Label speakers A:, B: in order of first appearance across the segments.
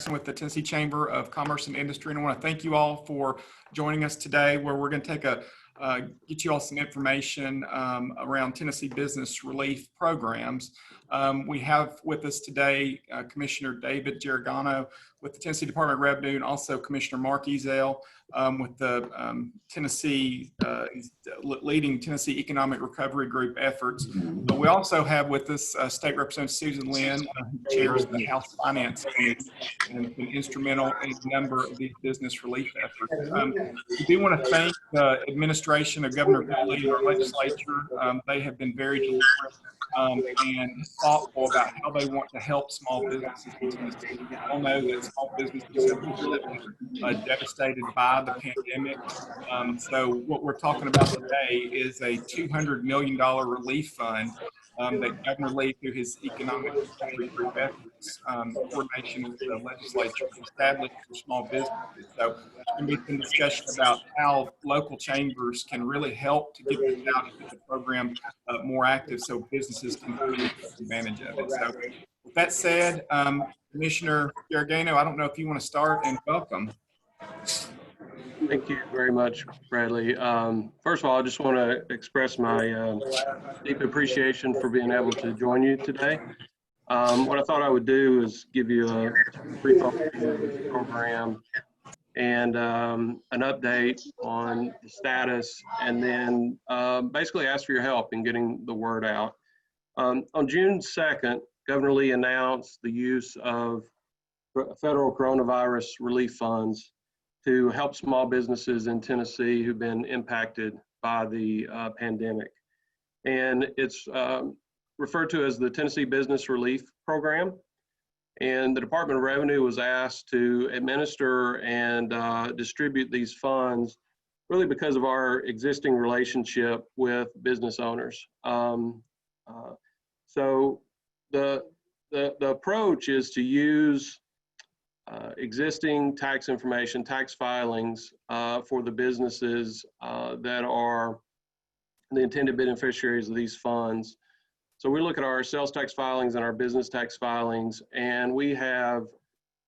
A: With the Tennessee Chamber of Commerce and Industry, and I want to thank you all for joining us today, where we're going to take get you all some information around Tennessee business relief programs. We have with us today Commissioner David Geragano with the Tennessee Department of Revenue, and also Commissioner Mark Ezell with the leading Tennessee Economic Recovery Group efforts. But we also have with us State Representative Susan Lynn, who chairs the House Finance Committee and has been instrumental in a number of these business relief efforts. We do want to thank the administration of Governor Bailey and our legislature. They have been very deliberate and thoughtful about how they want to help small businesses in Tennessee. We all know that small businesses have really been devastated by the pandemic. So what we're talking about today is a $200 million relief fund that Governor Lee, through his Economic Recovery Group efforts, coordination with the legislature, established for small businesses. So there's going to be some discussion about how local chambers can really help to get this out and get the program more active, so businesses can take advantage of it. So with that said, Commissioner Geragano, I don't know if you want to start, and welcome.
B: Thank you very much, Bradley. First of all, I just want to express my deep appreciation for being able to join you today. What I thought I would do is give you a brief overview of the program and an update on the status, and then basically ask for your help in getting the word out. On June 2nd, Governor Lee announced the use of federal coronavirus relief funds to help small businesses in Tennessee who've been impacted by the pandemic. And it's referred to as the Tennessee Business Relief Program. And the Department of Revenue was asked to administer and distribute these funds really because of our existing relationship with business owners. So the approach is to use existing tax information, tax filings for the businesses that are the intended beneficiaries of these funds. So we look at our sales tax filings and our business tax filings, and we have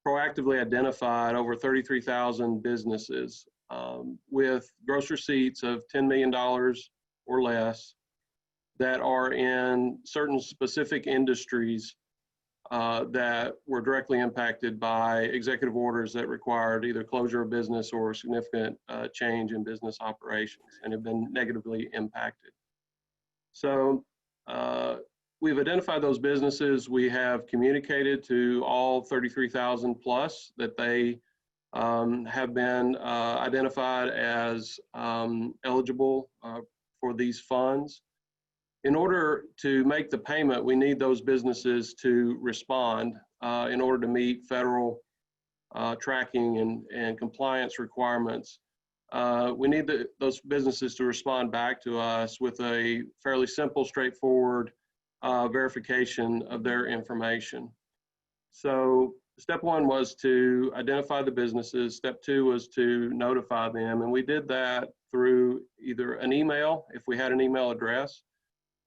B: proactively identified over 33,000 businesses with gross receipts of $10 million or less that are in certain specific industries that were directly impacted by executive orders that required either closure of business or significant change in business operations and have been negatively impacted. So we've identified those businesses. We have communicated to all 33,000 plus that they have been identified as eligible for these funds. In order to make the payment, we need those businesses to respond in order to meet federal tracking and compliance requirements. We need those businesses to respond back to us with a fairly simple, straightforward verification of their information. So step one was to identify the businesses. Step two was to notify them. And we did that through either an email, if we had an email address,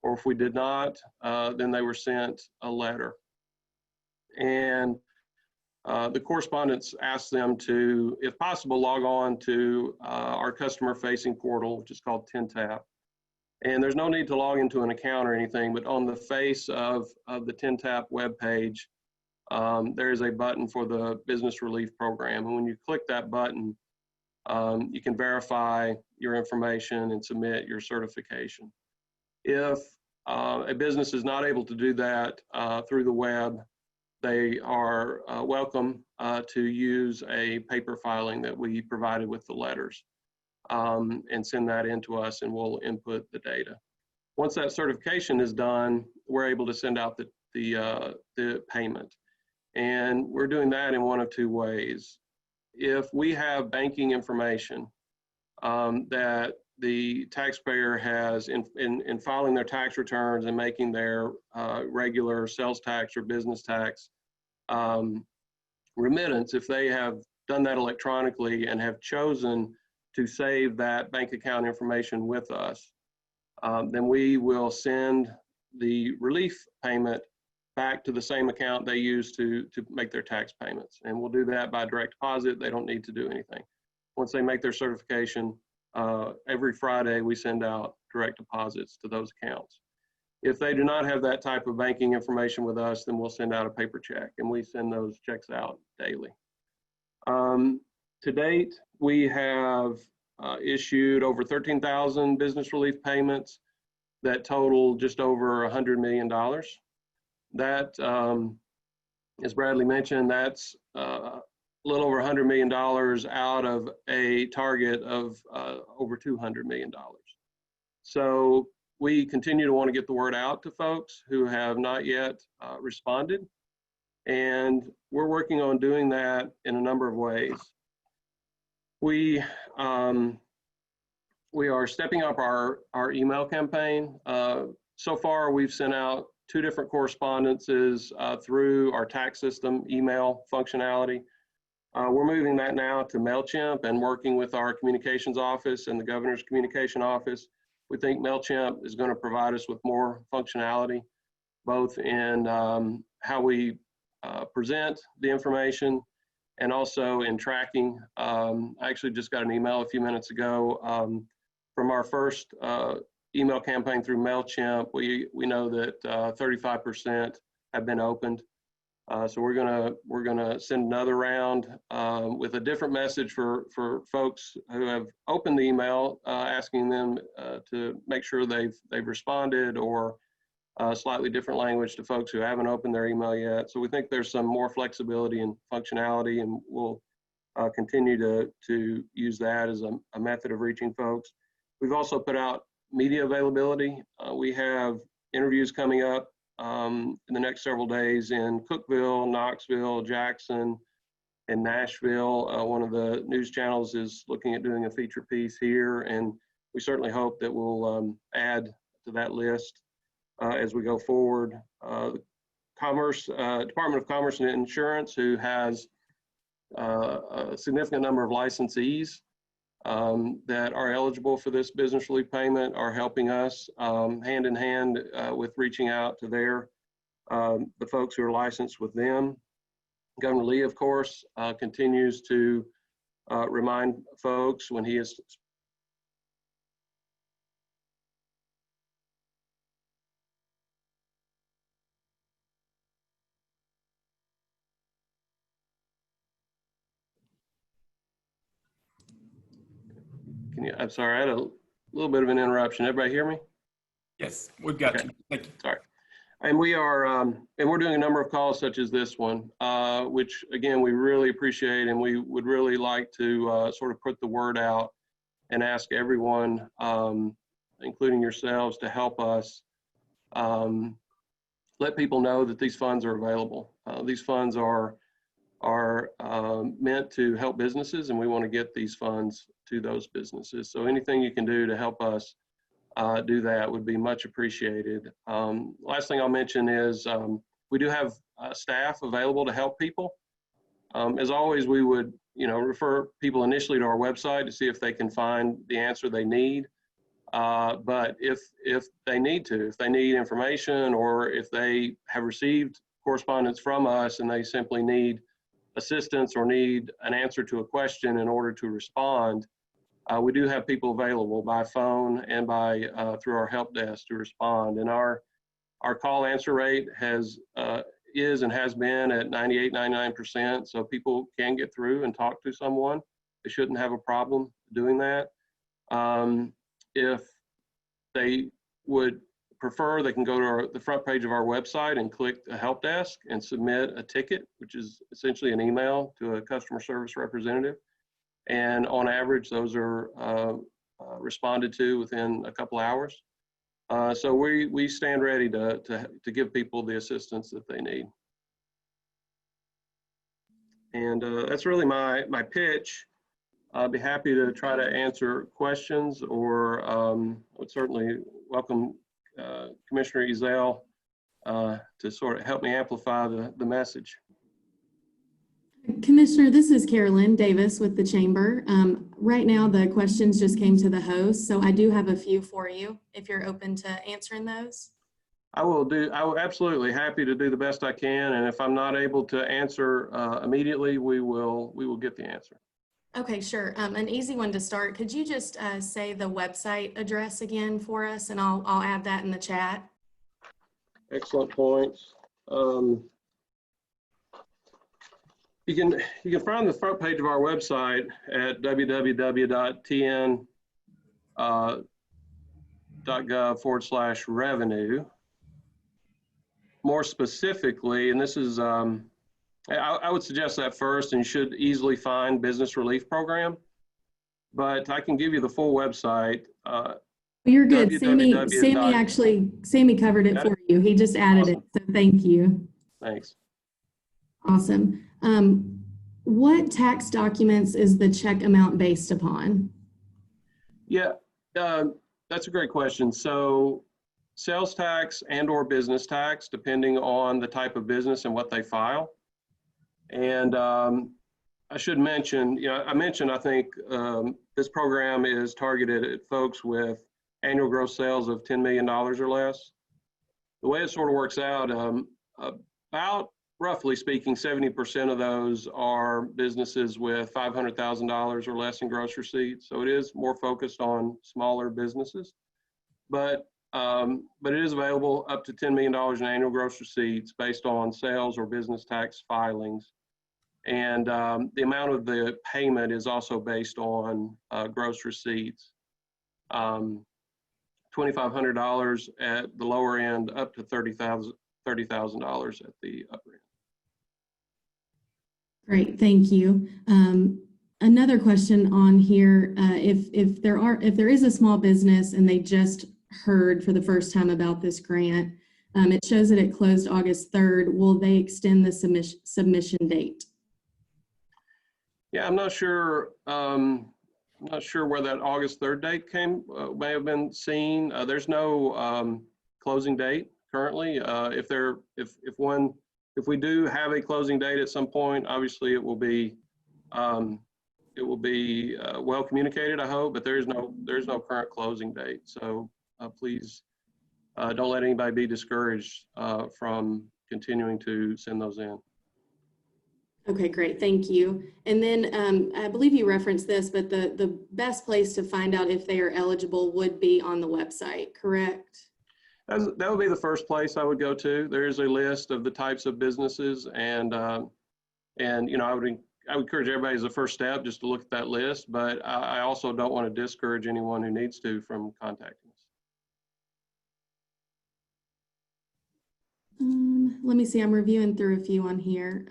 B: or if we did not, then they were sent a letter. And the correspondents asked them to, if possible, log on to our customer-facing portal, which is called TNTAP. And there's no need to log into an account or anything, but on the face of the TNTAP webpage, there is a button for the Business Relief Program. And when you click that button, you can verify your information and submit your certification. If a business is not able to do that through the web, they are welcome to use a paper filing that we provided with the letters and send that in to us, and we'll input the data. Once that certification is done, we're able to send out the payment. And we're doing that in one of two ways. If we have banking information that the taxpayer has in filing their tax returns and making their regular sales tax or business tax remittance, if they have done that electronically and have chosen to save that bank account information with us, then we will send the relief payment back to the same account they use to make their tax payments. And we'll do that by direct deposit. They don't need to do anything. Once they make their certification, every Friday we send out direct deposits to those accounts. If they do not have that type of banking information with us, then we'll send out a paper check, and we send those checks out daily. To date, we have issued over 13,000 business relief payments that total just over $100 million. That, as Bradley mentioned, that's a little over $100 million out of a target of over $200 million. So we continue to want to get the word out to folks who have not yet responded. And we're working on doing that in a number of ways. We are stepping up our email campaign. So far, we've sent out 2 different correspondences through our tax system email functionality. We're moving that now to MailChimp and working with our communications office and the governor's communication office. We think MailChimp is going to provide us with more functionality, both in how we present the information and also in tracking. I actually just got an email a few minutes ago from our first email campaign through MailChimp. We know that 35% have been opened. So we're gonna send another round with a different message for folks who have opened the email, asking them to make sure they've responded, or slightly different language to folks who haven't opened their email yet. So we think there's some more flexibility and functionality, and we'll continue to use that as a method of reaching folks. We've also put out media availability. We have interviews coming up in the next several days in Cookeville, Knoxville, Jackson, and Nashville. One of the news channels is looking at doing a feature piece here, and we certainly hope that we'll add to that list as we go forward. Department of Commerce and Insurance, who has a significant number of licensees that are eligible for this business relief payment, are helping us hand in hand with reaching out to the folks who are licensed with them. Governor Lee, of course, continues to remind folks when he is I'm sorry, I had a little bit of an interruption. Everybody hear me?
A: Yes, we've got
B: Okay.
A: you. Thank you.
B: Sorry. And we are, and we're doing a number of calls such as this one, which again, we really appreciate, and we would really like to sort of put the word out and ask everyone, including yourselves, to help us let people know that these funds are available. These funds are meant to help businesses, and we want to get these funds to those businesses. So anything you can do to help us do that would be much appreciated. Last thing I'll mention is we do have staff available to help people. As always, we would refer people initially to our website to see if they can find the answer they need. But if they need information, or if they have received correspondence from us and they simply need assistance or need an answer to a question in order to respond, we do have people available by phone and by through our help desk to respond. And our call answer rate is and has been at 98-99%. So people can get through and talk to someone. They shouldn't have a problem doing that. If they would prefer, they can go to the front page of our website and click the help desk and submit a ticket, which is essentially an email to a customer service representative. And on average, those are responded to within a couple hours. So we stand ready to give people the assistance that they need. And that's really my pitch. I'd be happy to try to answer questions, or would certainly welcome Commissioner Ezell to sort of help me amplify the message.
C: Commissioner, this is Carolyn Davis with the Chamber. Right now, the questions just came to the host, so I do have a few for you if you're open to answering those.
B: I will absolutely happy to do the best I can. And if I'm not able to answer immediately, we will get the answer.
C: Okay, sure. An easy one to start. Could you just say the website address again for us, and I'll add that in the chat.
B: Excellent points. You can find the front page of our website at www.tn.gov/revenue. More specifically, and this is, I would suggest that first, and you should easily find Business Relief Program, but I can give you the full website.
C: You're good. Sammy covered it for you. He just added it, so thank you.
B: Thanks.
C: Awesome. What tax documents is the check amount based upon?
B: Yeah, that's a great question. So sales tax and or business tax, depending on the type of business and what they file. And I should mention, I think this program is targeted at folks with annual gross sales of $10 million or less. The way it sort of works out, about roughly speaking, 70% of those are businesses with $500,000 or less in gross receipts. So it is more focused on smaller businesses, but it is available up to $10 million in annual gross receipts based on sales or business tax filings. And the amount of the payment is also based on gross receipts. $2,500 at the lower end, up to $30,000 at the upper end.
C: Great, thank you. Another question on here: if there is a small business and they just heard for the first time about this grant, it shows that it closed August 3rd. Will they extend the submission date?
B: Yeah, I'm not sure. I'm not sure where that August 3rd date may have been seen. There's no closing date currently. If we do have a closing date at some point, obviously it will be well communicated, I hope. But there's no current closing date. So please don't let anybody be discouraged from continuing to send those in.
C: Okay, great, thank you. And then I believe you referenced this, but the best place to find out if they are eligible would be on the website, correct?
B: That would be the first place I would go to. There is a list of the types of businesses, and I would encourage everybody as a first step just to look at that list, but I also don't want to discourage anyone who needs to from contacting us.
C: Let me see, I'm reviewing through a few on here.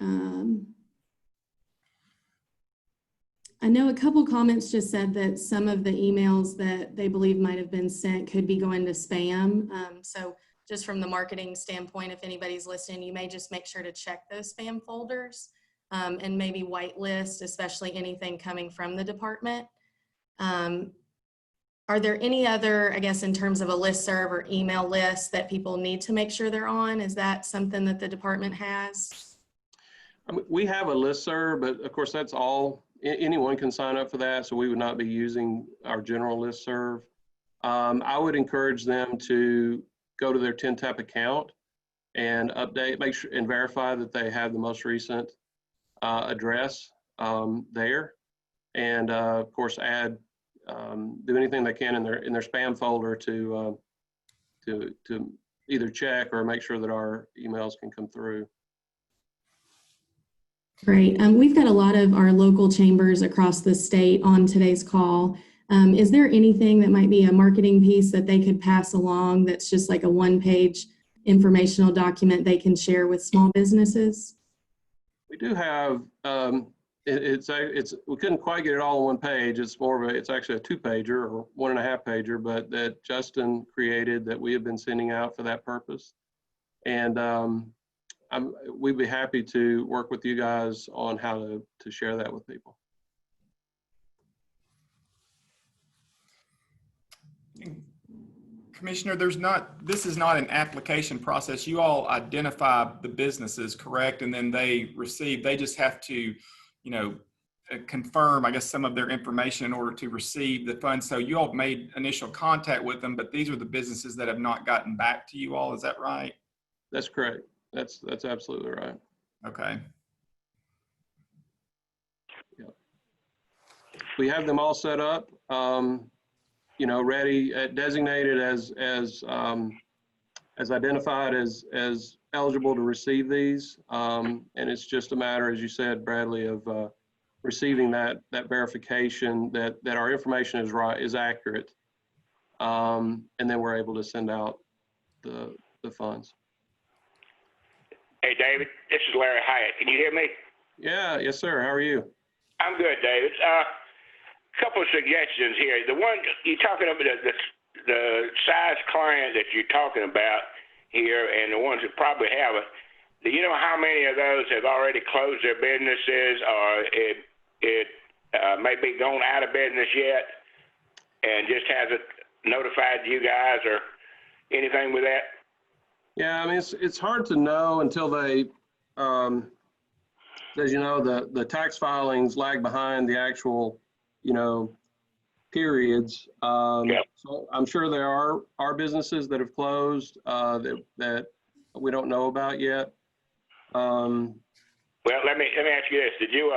C: I know a couple comments just said that some of the emails that they believe might have been sent could be going to spam. So just from the marketing standpoint, if anybody's listening, you may just make sure to check those spam folders and maybe whitelist, especially anything coming from the department. Are there any other, I guess, in terms of a listserv or email list that people need to make sure they're on? Is that something that the department has?
B: I mean, we have a listserv, but of course that's all. Anyone can sign up for that, so we would not be using our general listserv. I would encourage them to go to their TNTAP account and update, make sure and verify that they have the most recent address there, and of course add do anything they can in their spam folder to either check or make sure that our emails can come through.
C: Great. We've got a lot of our local chambers across the state on today's call. Is there anything that might be a marketing piece that they could pass along that's just like a one-page informational document they can share with small businesses?
B: We do have, we couldn't quite get it all on one page. It's actually a 2-pager or 1.5-pager, but that Justin created that we have been sending out for that purpose. And we'd be happy to work with you guys on how to share that with people.
A: Commissioner, this is not an application process. You all identify the businesses, correct? And then they just have to, confirm, I guess, some of their information in order to receive the funds. So you all made initial contact with them, but these are the businesses that have not gotten back to you all. Is that right?
B: That's correct. That's absolutely right.
A: Okay.
B: We have them all set up, you know, ready, designated as identified as eligible to receive these. And it's just a matter, as you said, Bradley, of receiving that verification that our information is accurate. And then we're able to send out the funds.
D: Hey, David, this is Larry Hyatt. Can you hear me?
B: Yeah, yes, sir. How are you?
D: I'm good, David. Couple of suggestions here. The one you're talking about, the size client that you're talking about here, and the ones that probably have it. Do you know how many of those have already closed their businesses, or it may be gone out of business yet, and just hasn't notified you guys or anything with that?
B: Yeah, I mean, it's hard to know until they, as you know, the tax filings lag behind the actual, you know, periods.
D: Yep.
B: So I'm sure there are businesses that have closed that we don't know about yet.
D: Well, let me ask you this: did you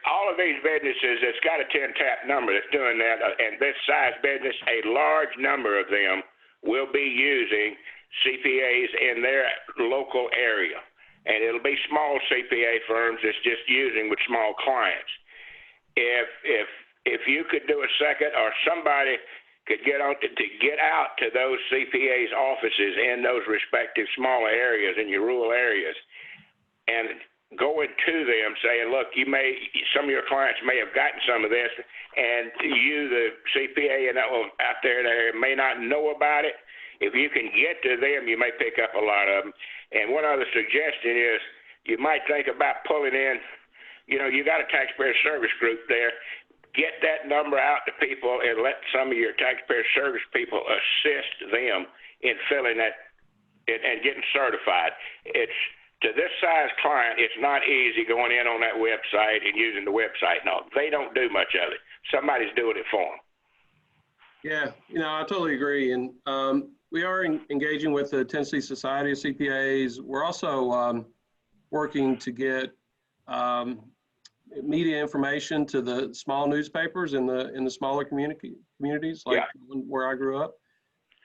D: all of these businesses that's got a 10-tap number that's doing that, and this size business, a large number of them will be using CPAs in their local area, and it'll be small CPA firms that's just using with small clients. If you could do a second, or somebody could get on to get out to those CPAs' offices in those respective smaller areas, in your rural areas, and going to them saying, look, some of your clients may have gotten some of this, and you, the CPA out there that may not know about it. If you can get to them, you may pick up a lot of them. And one other suggestion is you might think about pulling in, you know, you got a taxpayer service group there. Get that number out to people and let some of your taxpayer service people assist them in filling that and getting certified. It's, to this size client, it's not easy going in on that website and using the website. No, they don't do much of it. Somebody's doing it for them.
B: Yeah, you know, I totally agree. And we are engaging with the Tennessee Society of CPAs. We're also working to get media information to the small newspapers in the smaller communities, like where I grew up.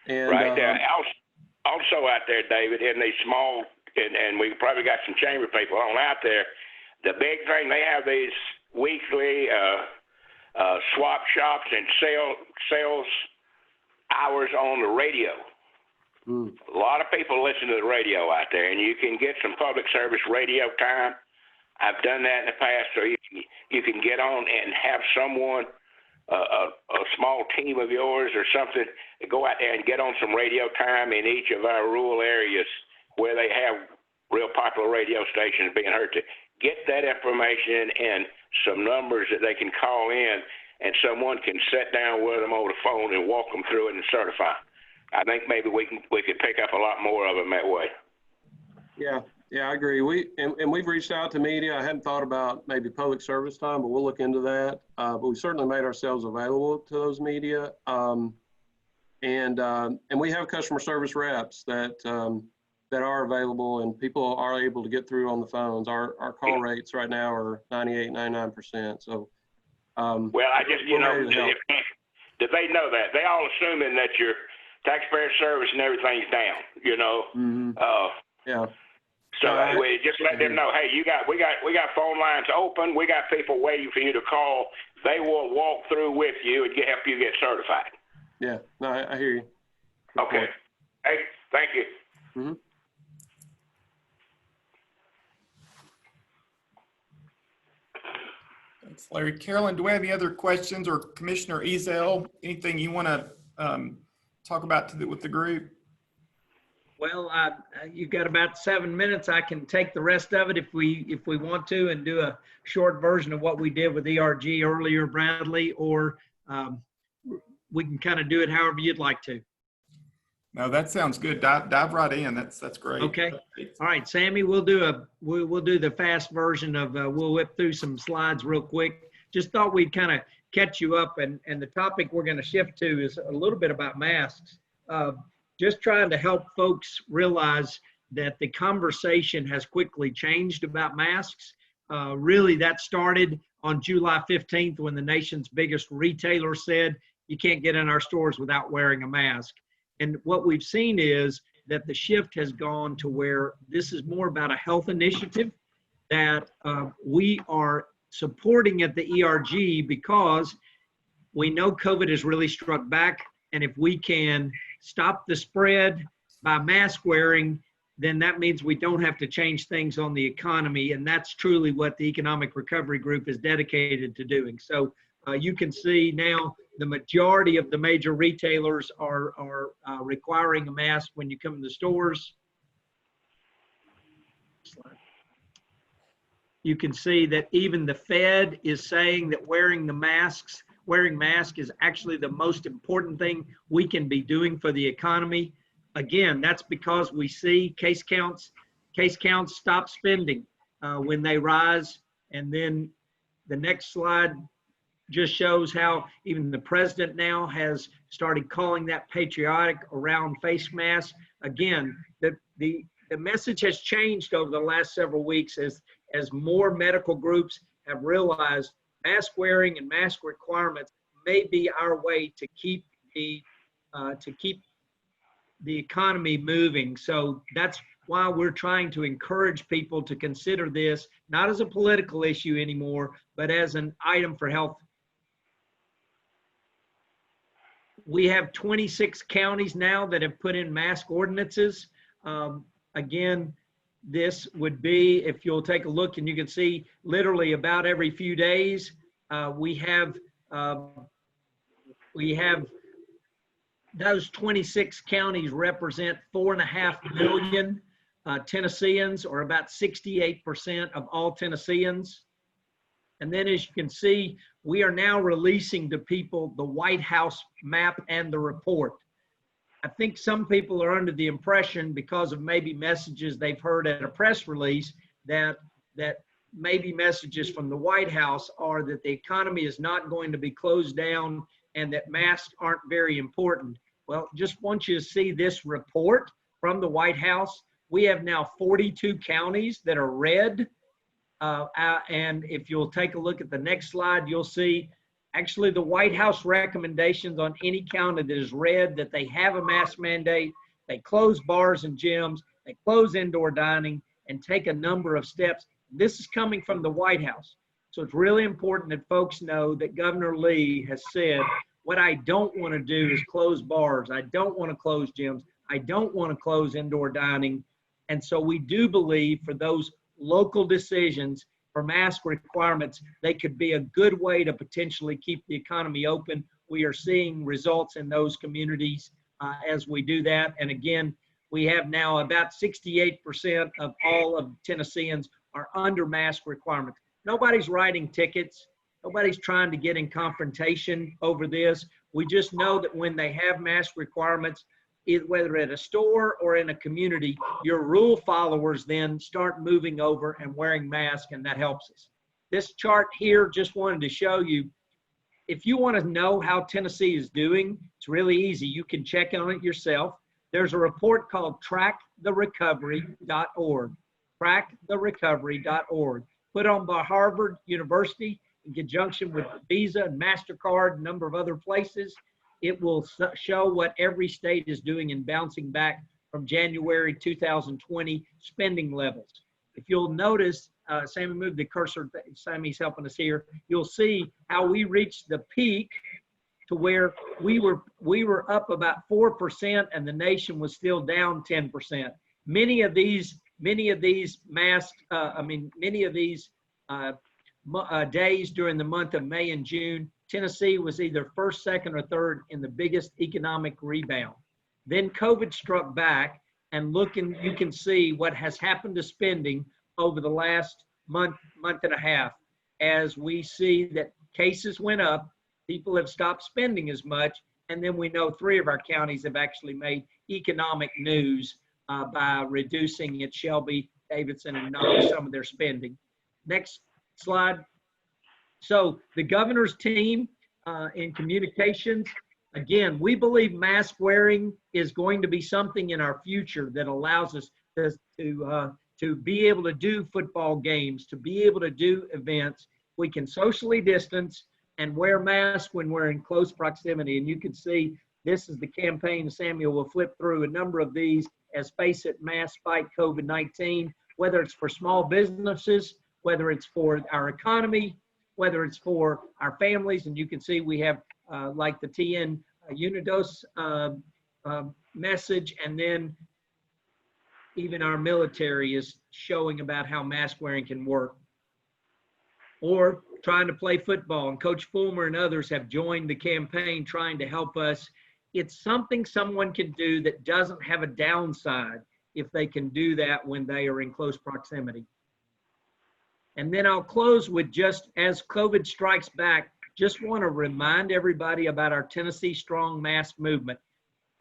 B: And
D: right there. Also out there, David, in these small, and we probably got some chamber people on out there, the big thing, they have these weekly swap shops and sales hours on the radio. A lot of people listen to the radio out there, and you can get some public service radio time. I've done that in the past, so you can get on and have someone, a small team of yours or something, go out there and get on some radio time in each of our rural areas where they have real popular radio stations being heard, to get that information and some numbers that they can call in, and someone can sit down with them over the phone and walk them through it and certify. I think maybe we could pick up a lot more of them that way.
B: Yeah, I agree. We've reached out to media. I hadn't thought about maybe public service time, but we'll look into that. But we certainly made ourselves available to those media. And we have customer service reps that are available, and people are able to get through on the phones. Our call rates right now are 98, 99%. So,
D: well, I just, you know, do they know that? They all assuming that your taxpayer service and everything's down, you know?
B: Yeah.
D: So we just let them know, hey, we got phone lines open. We got people waiting for you to call. They will walk through with you and help you get certified.
B: Yeah, no, I hear you. Good
D: okay.
B: point.
D: Hey, thank you.
A: Thanks, Larry. Carolyn, do we have any other questions, or Commissioner Ezell, anything you want to talk about with the group?
E: Well, you've got about 7 minutes. I can take the rest of it if we want to, and do a short version of what we did with ERG earlier, Bradley, or we can kind of do it however you'd like to.
A: No, that sounds good. Dive right in. That's great.
E: Okay. All right, Sammy, we'll do the fast version of, we'll whip through some slides real quick. Just thought we'd kind of catch you up, and the topic we're going to shift to is a little bit about masks. Just trying to help folks realize that the conversation has quickly changed about masks. Really, that started on July 15th when the nation's biggest retailer said, you can't get in our stores without wearing a mask. And what we've seen is that the shift has gone to where this is more about a health initiative that we are supporting at the ERG because we know COVID has really struck back. And if we can stop the spread by mask wearing, then that means we don't have to change things on the economy. And that's truly what the Economic Recovery Group is dedicated to doing. So you can see now the majority of the major retailers are requiring a mask when you come to the stores. You can see that even the Fed is saying that wearing masks is actually the most important thing we can be doing for the economy. Again, that's because we see case counts stop spending when they rise. And then the next slide just shows how even the president now has started calling that patriotic around face masks. Again, the message has changed over the last several weeks as more medical groups have realized mask wearing and mask requirements may be our way to keep the economy moving. So that's why we're trying to encourage people to consider this, not as a political issue anymore, but as an item for health. We have 26 counties now that have put in mask ordinances. Again, this would be, if you'll take a look and you can see literally about every few days, we have those 26 counties represent 4.5 million Tennesseans, or about 68% of all Tennesseans. And then as you can see, we are now releasing to people the White House map and the report. I think some people are under the impression, because of maybe messages they've heard at a press release, that maybe messages from the White House are that the economy is not going to be closed down and that masks aren't very important. Well, just want you to see this report from the White House. We have now 42 counties that are red. And if you'll take a look at the next slide, you'll see actually the White House recommendations on any county that is red, that they have a mask mandate, they close bars and gyms, they close indoor dining, and take a number of steps. This is coming from the White House. So it's really important that folks know that Governor Lee has said, what I don't want to do is close bars. I don't want to close gyms. I don't want to close indoor dining. And so we do believe for those local decisions for mask requirements, they could be a good way to potentially keep the economy open. We are seeing results in those communities as we do that. And again, we have now about 68% of all of Tennesseans are under mask requirements. Nobody's writing tickets. Nobody's trying to get in confrontation over this. We just know that when they have mask requirements, whether at a store or in a community, your rule followers then start moving over and wearing masks, and that helps us. This chart here just wanted to show you, if you want to know how Tennessee is doing, it's really easy. You can check on it yourself. There's a report called tracktherecovery.org, tracktherecovery.org, put on by Harvard University in conjunction with Visa and MasterCard, a number of other places. It will show what every state is doing in bouncing back from January 2020 spending levels. If you'll notice, Sammy, move the cursor, Sammy's helping us here, you'll see how we reached the peak to where we were up about 4% and the nation was still down 10%. Many of these days during the month of May and June, Tennessee was either first, second, or third in the biggest economic rebound. Then COVID struck back, and you can see what has happened to spending over the last month and a half. As we see that cases went up, people have stopped spending as much, and then we know 3 of our counties have actually made economic news by reducing at Shelby, Davidson, and Knox some of their spending. Next slide. So the governor's team in communications, again, we believe mask wearing is going to be something in our future that allows us to be able to do football games, to be able to do events. We can socially distance and wear masks when we're in close proximity. And you can see this is the campaign. Samuel will flip through a number of these as Face It, Mask Fight COVID-19, whether it's for small businesses, whether it's for our economy, whether it's for our families. And you can see we have like the TN Unidos message, and then even our military is showing about how mask wearing can work. Or trying to play football, and Coach Fulmer and others have joined the campaign trying to help us. It's something someone can do that doesn't have a downside if they can do that when they are in close proximity. And then I'll close with, just as COVID strikes back, just want to remind everybody about our Tennessee Strong Mask movement.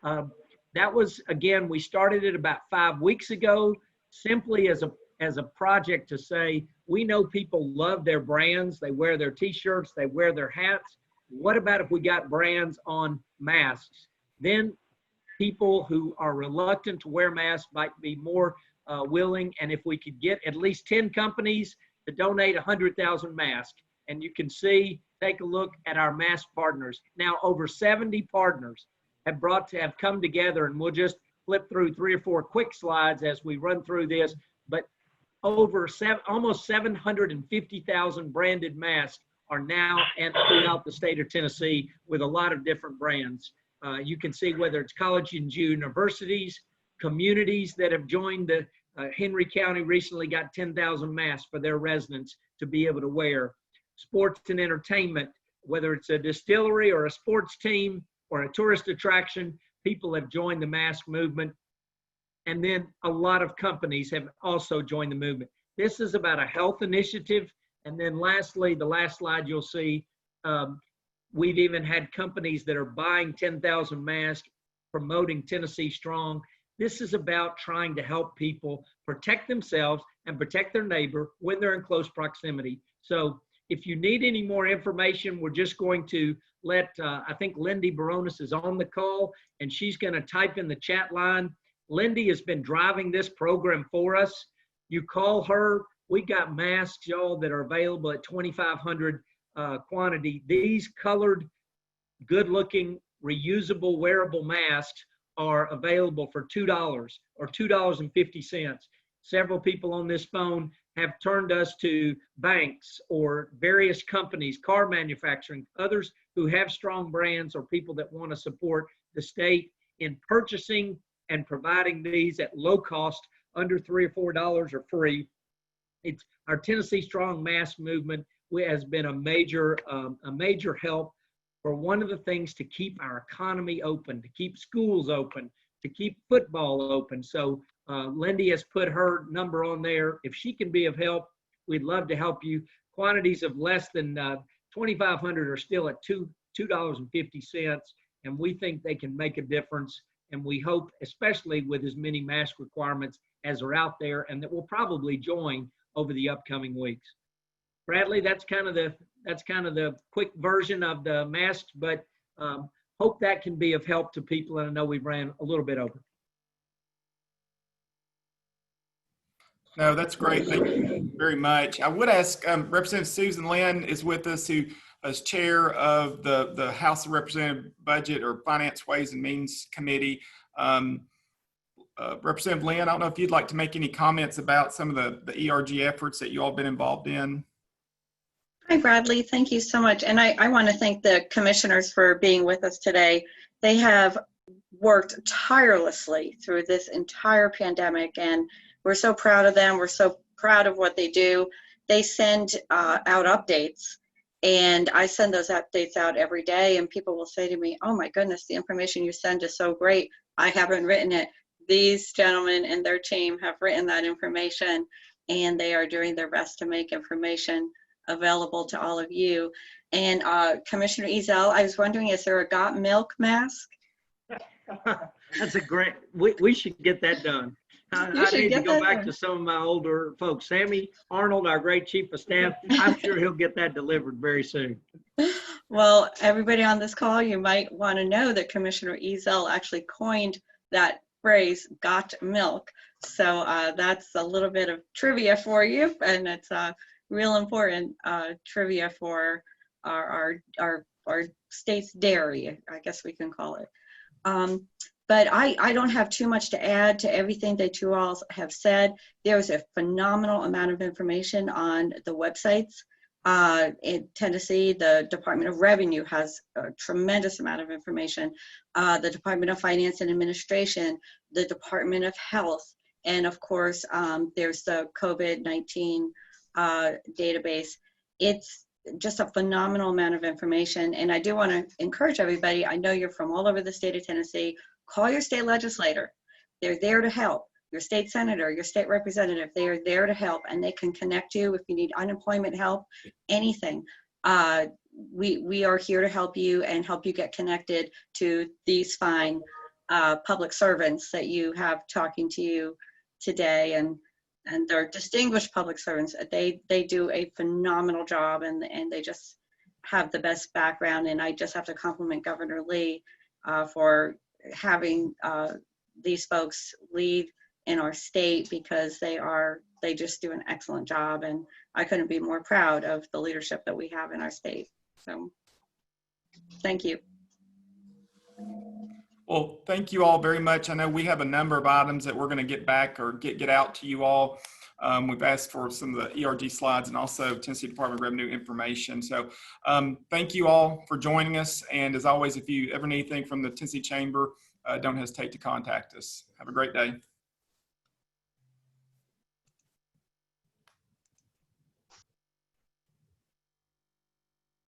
E: That was, again, we started it about 5 weeks ago, simply as a project to say, we know people love their brands. They wear their t-shirts, they wear their hats. What about if we got brands on masks? Then people who are reluctant to wear masks might be more willing. And if we could get at least 10 companies to donate 100,000 masks, and you can see, take a look at our mask partners. Now over 70 partners have come together, and we'll just flip through 3 or 4 quick slides as we run through this, but almost 750,000 branded masks are now throughout the state of Tennessee with a lot of different brands. You can see whether it's colleges and universities, communities that have joined the Henry County recently got 10,000 masks for their residents to be able to wear. Sports and entertainment, whether it's a distillery or a sports team or a tourist attraction, people have joined the mask movement. And then a lot of companies have also joined the movement. This is about a health initiative. And then lastly, the last slide you'll see, we've even had companies that are buying 10,000 masks, promoting Tennessee Strong. This is about trying to help people protect themselves and protect their neighbor when they're in close proximity. So if you need any more information, we're just going to let, I think Lindy Baronis is on the call, and she's going to type in the chat line. Lindy has been driving this program for us. You call her. We got masks, y'all, that are available at 2,500 quantity. These colored, good-looking, reusable, wearable masks are available for $2 or $2.50. Several people on this phone have turned us to banks or various companies, car manufacturing, others who have strong brands, or people that want to support the state in purchasing and providing these at low cost, under $3 or $4 or free. It's our Tennessee Strong Mask movement has been a major help for one of the things to keep our economy open, to keep schools open, to keep football open. So Lindy has put her number on there. If she can be of help, we'd love to help you. Quantities of less than 2,500 are still at $2.50, and we think they can make a difference. And we hope, especially with as many mask requirements as are out there, and that will probably join over the upcoming weeks. Bradley, that's kind of the quick version of the masks, but hope that can be of help to people. And I know we ran a little bit over.
A: No, that's great. Thank you very much. I would ask, Representative Susan Lynn is with us, who is chair of the House of Representatives Budget or Finance Ways and Means Committee. Representative Lynn, I don't know if you'd like to make any comments about some of the ERG efforts that you all been involved in.
F: Hi, Bradley. Thank you so much. And I want to thank the commissioners for being with us today. They have worked tirelessly through this entire pandemic, and we're so proud of them. We're so proud of what they do. They send out updates, and I send those updates out every day, and people will say to me, oh my goodness, the information you send is so great. I haven't written it. These gentlemen and their team have written that information, and they are doing their best to make information available to all of you. And Commissioner Ezell, I was wondering, is there a Got Milk mask?
E: That's a great, we should get that done.
F: You
E: I
F: should
E: need to
F: get
E: go
F: that
E: back
F: done.
E: to some of my older folks. Sammy Arnold, our great chief of staff, I'm sure he'll get that delivered very soon.
F: Well, everybody on this call, you might want to know that Commissioner Ezell actually coined that phrase, got milk. So that's a little bit of trivia for you, and it's real important trivia for our state's dairy, I guess we can call it. But I don't have too much to add to everything that you all have said. There's a phenomenal amount of information on the websites. In Tennessee, the Department of Revenue has a tremendous amount of information. The Department of Finance and Administration, the Department of Health, and of course, there's the COVID-19 database. It's just a phenomenal amount of information. And I do want to encourage everybody, I know you're from all over the state of Tennessee, call your state legislator. They're there to help. Your state senator, your state representative, they are there to help, and they can connect you if you need unemployment help, anything. We are here to help you and help you get connected to these fine public servants that you have talking to you today, and they're distinguished public servants. They do a phenomenal job, and they just have the best background. And I just have to compliment Governor Lee for having these folks lead in our state, because they just do an excellent job, and I couldn't be more proud of the leadership that we have in our state. So thank you.
A: Well, thank you all very much. I know we have a number of items that we're going to get back or get out to you all. We've asked for some of the ERG slides and also Tennessee Department of Revenue information. So thank you all for joining us. And as always, if you ever need anything from the Tennessee Chamber, don't hesitate to contact us. Have a great day.